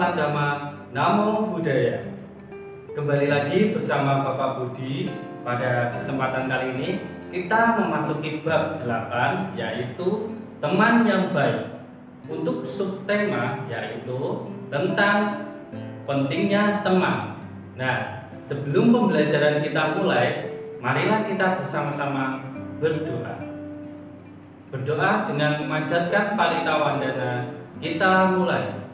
Salam Dhamma, Namo Buddhaya. Kembali lagi bersama Bapak Budi. Pada kesempatan kali ini kita memasuki bab 8, yaitu teman yang baik. Untuk subtema yaitu tentang pentingnya teman. Nah, sebelum pembelajaran kita mulai, marilah kita bersama-sama berdoa. Berdoa dengan memanjatkan Parita Wandana. Kita mulai.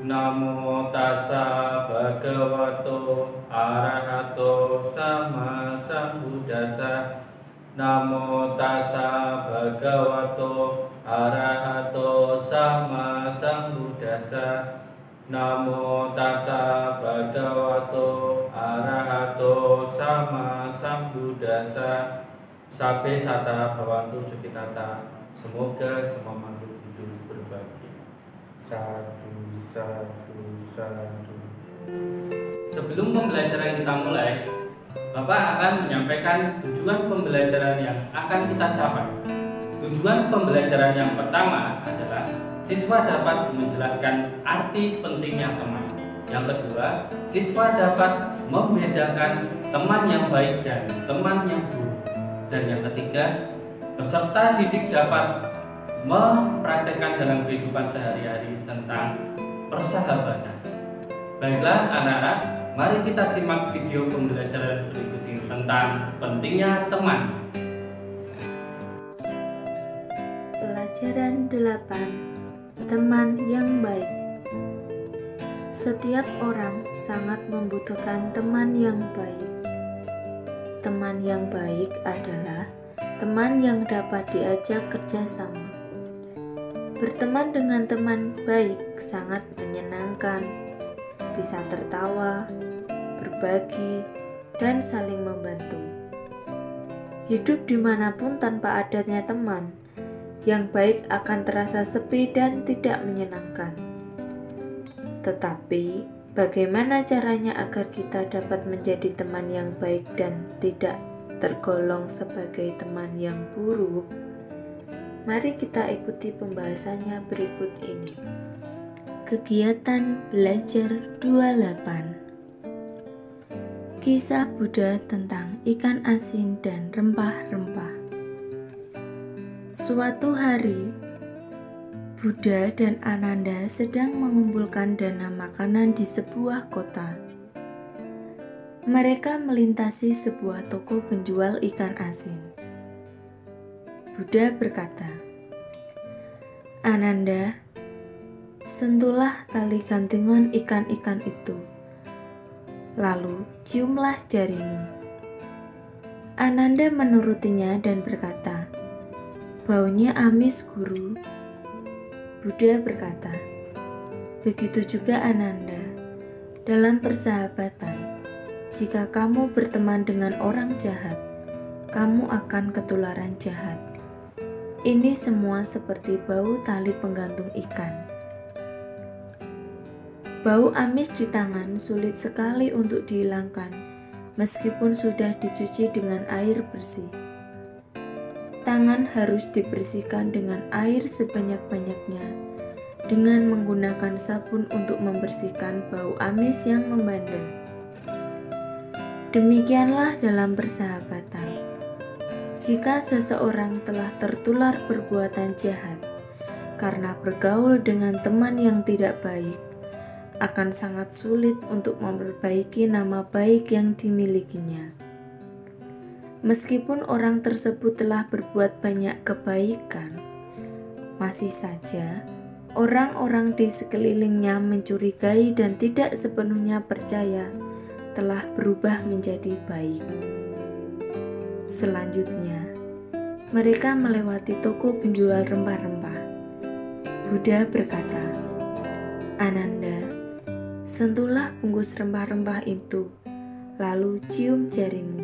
Namo tassa bhagavato arahato sama sambuddhassa. Namo tassa bhagavato arahato sama sambuddhassa. Namo tassa bhagavato arahato sama sambuddhassa. Sabe sata bhavantu sukhitata. Semoga semua makhluk hidup berbagi. Satu. Sebelum pembelajaran kita mulai, Bapak akan menyampaikan tujuan pembelajaran yang akan kita capai. Tujuan pembelajaran yang pertama adalah siswa dapat menjelaskan arti pentingnya teman. Yang kedua, siswa dapat membedakan teman yang baik dan teman yang buruk. Dan yang ketiga, peserta didik dapat mempraktekkan dalam kehidupan sehari-hari tentang persahabatan. Baiklah anak-anak, mari kita simak video pembelajaran berikut ini tentang pentingnya teman. Pelajaran 8. Teman yang baik. Setiap orang sangat membutuhkan teman yang baik. Teman yang baik adalah teman yang dapat diajak kerjasama. Berteman dengan teman baik sangat menyenangkan, bisa tertawa, berbagi, dan saling membantu. Hidup dimanapun tanpa adanya teman yang baik akan terasa sepi dan tidak menyenangkan. Tetapi, bagaimana caranya agar kita dapat menjadi teman yang baik dan tidak tergolong sebagai teman yang buruk? Mari kita ikuti pembahasannya berikut ini. Kegiatan belajar 28. Kisah Buddha tentang ikan asin dan rempah-rempah. Suatu hari, Buddha dan Ananda sedang mengumpulkan dana makanan di sebuah kota. Mereka melintasi sebuah toko penjual ikan asin. Buddha berkata, "Ananda, sentuhlah tali gantungan ikan-ikan itu, lalu ciumlah jarimu." Ananda menurutinya dan berkata, "Baunya amis, Guru." Buddha berkata, "Begitu juga Ananda, dalam persahabatan, jika kamu berteman dengan orang jahat, kamu akan ketularan jahat. Ini semua seperti bau tali penggantung ikan. Bau amis di tangan sulit sekali untuk dihilangkan, meskipun sudah dicuci dengan air bersih. Tangan harus dibersihkan dengan air sebanyak-banyaknya, dengan menggunakan sabun untuk membersihkan bau amis yang membandel. Demikianlah dalam persahabatan. Jika seseorang telah tertular perbuatan jahat karena bergaul dengan teman yang tidak baik, akan sangat sulit untuk memperbaiki nama baik yang dimilikinya. Meskipun orang tersebut telah berbuat banyak kebaikan, masih saja orang-orang di sekelilingnya mencurigai dan tidak sepenuhnya percaya telah berubah menjadi baik. Selanjutnya, mereka melewati toko penjual rempah-rempah. Buddha berkata, "Ananda, sentuhlah bungkus rempah-rempah itu, lalu cium jarimu."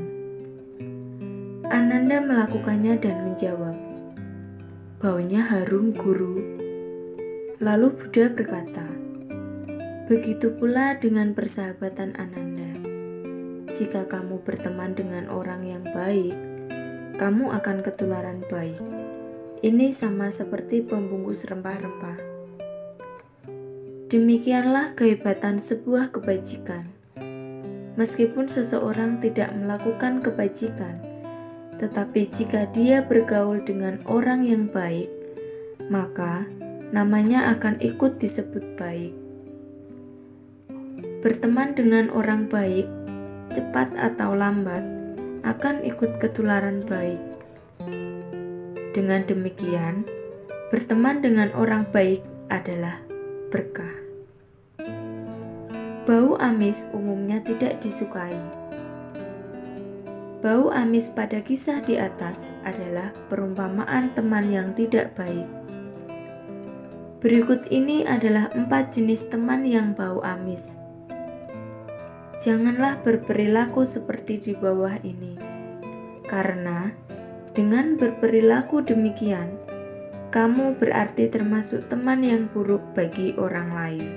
Ananda melakukannya dan menjawab, "Baunya harum, Guru." Lalu Buddha berkata, "Begitu pula dengan persahabatan Ananda. Jika kamu berteman dengan orang yang baik, kamu akan ketularan baik. Ini sama seperti pembungkus rempah-rempah. Demikianlah kehebatan sebuah kebajikan. Meskipun seseorang tidak melakukan kebajikan, tetapi jika dia bergaul dengan orang yang baik, maka namanya akan ikut disebut baik. Berteman dengan orang baik, cepat atau lambat, akan ikut ketularan baik. Dengan demikian, berteman dengan orang baik adalah berkah. Bau amis umumnya tidak disukai. Bau amis pada kisah di atas adalah perumpamaan teman yang tidak baik. Berikut ini adalah 4 jenis teman yang bau amis. Janganlah berperilaku seperti di bawah ini, karena dengan berperilaku demikian, kamu berarti termasuk teman yang buruk bagi orang lain.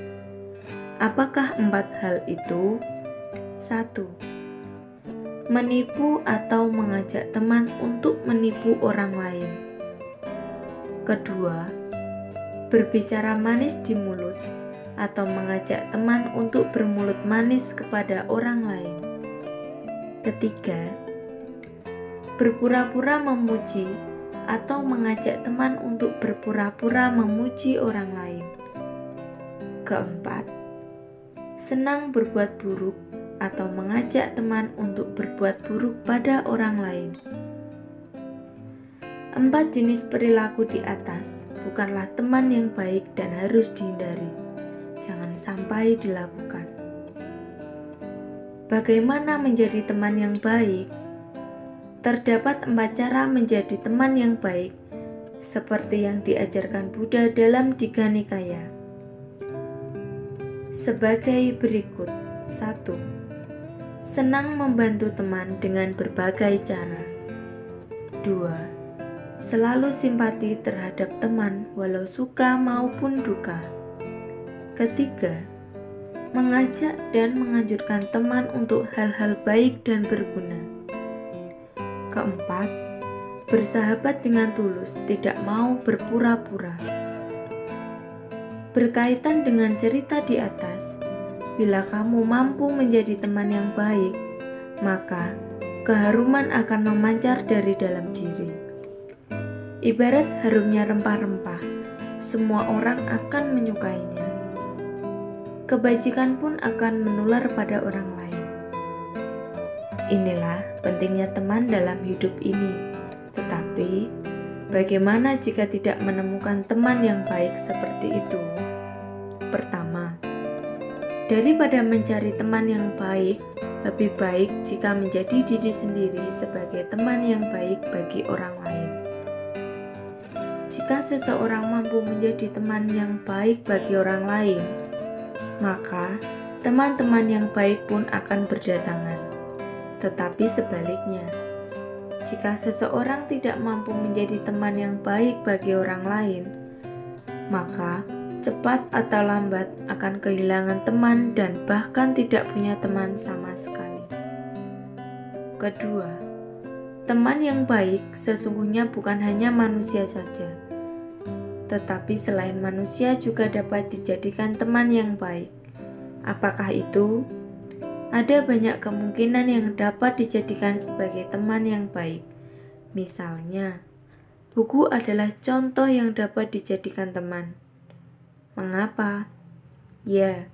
Apakah 4 hal itu? 1. Menipu atau mengajak teman untuk menipu orang lain. Kedua, berbicara manis di mulut atau mengajak teman untuk bermulut manis kepada orang lain. Ketiga, berpura-pura memuji atau mengajak teman untuk berpura-pura memuji orang lain. Keempat, senang berbuat buruk atau mengajak teman untuk berbuat buruk pada orang lain. 4 jenis perilaku di atas bukanlah teman yang baik dan harus dihindari. Jangan sampai dilakukan. Bagaimana menjadi teman yang baik? Terdapat 4 cara menjadi teman yang baik, seperti yang diajarkan Buddha dalam Digha Nikaya. Sebagai berikut. 1. Senang membantu teman dengan berbagai cara. 2. Selalu simpati terhadap teman walau suka maupun duka. Ketiga, mengajak dan menganjurkan teman untuk hal-hal baik dan berguna. Keempat, bersahabat dengan tulus, tidak mau berpura-pura. Berkaitan dengan cerita di atas, bila kamu mampu menjadi teman yang baik, maka keharuman akan memancar dari dalam diri. Ibarat harumnya rempah-rempah, semua orang akan menyukainya. Kebajikan pun akan menular pada orang lain. Inilah pentingnya teman dalam hidup ini. Tetapi, bagaimana jika tidak menemukan teman yang baik seperti itu? Pertama, daripada mencari teman yang baik, lebih baik jika menjadi diri sendiri sebagai teman yang baik bagi orang lain. Jika seseorang mampu menjadi teman yang baik bagi orang lain, maka teman-teman yang baik pun akan berdatangan. Tetapi sebaliknya, jika seseorang tidak mampu menjadi teman yang baik bagi orang lain, maka cepat atau lambat akan kehilangan teman dan bahkan tidak punya teman sama sekali. Kedua, teman yang baik sesungguhnya bukan hanya manusia saja, tetapi selain manusia juga dapat dijadikan teman yang baik. Apakah itu? Ada banyak kemungkinan yang dapat dijadikan sebagai teman yang baik. Misalnya, buku adalah contoh yang dapat dijadikan teman. Mengapa? Ya,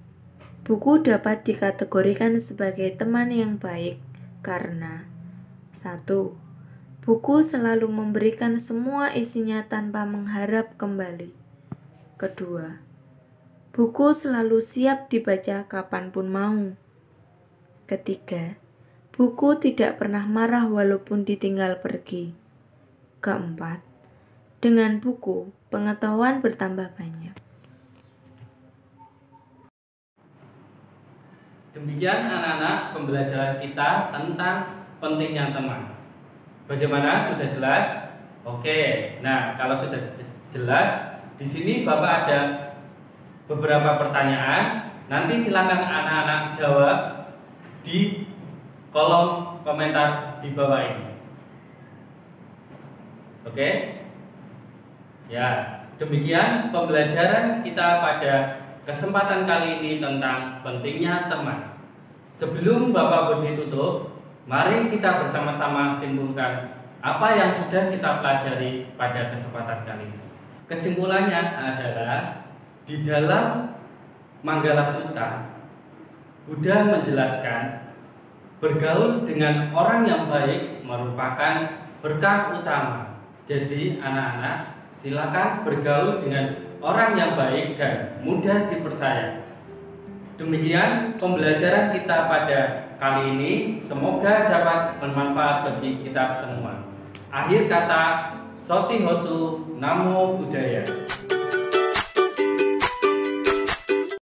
buku dapat dikategorikan sebagai teman yang baik karena 1. Buku selalu memberikan semua isinya tanpa mengharap kembali. Kedua, buku selalu siap dibaca kapanpun mau. Ketiga, buku tidak pernah marah walaupun ditinggal pergi. Keempat, dengan buku, pengetahuan bertambah banyak. Demikian anak-anak pembelajaran kita tentang pentingnya teman. Bagaimana? Sudah jelas? Oke. Nah, kalau sudah jelas, di sini Bapak ada beberapa pertanyaan. Nanti silakan anak-anak jawab di kolom komentar di bawah ini. Oke? Ya, demikian pembelajaran kita pada kesempatan kali ini tentang pentingnya teman. Sebelum Bapak Budi tutup, mari kita bersama-sama simpulkan apa yang sudah kita pelajari pada kesempatan kali ini. Kesimpulannya adalah di dalam Manggala Sutta, Buddha menjelaskan bergaul dengan orang yang baik merupakan berkah utama. Jadi anak-anak, silakan bergaul dengan orang yang baik dan mudah dipercaya. Demikian pembelajaran kita pada kali ini, semoga dapat bermanfaat bagi kita semua. Akhir kata, Soti Hotu, Namo Buddhaya.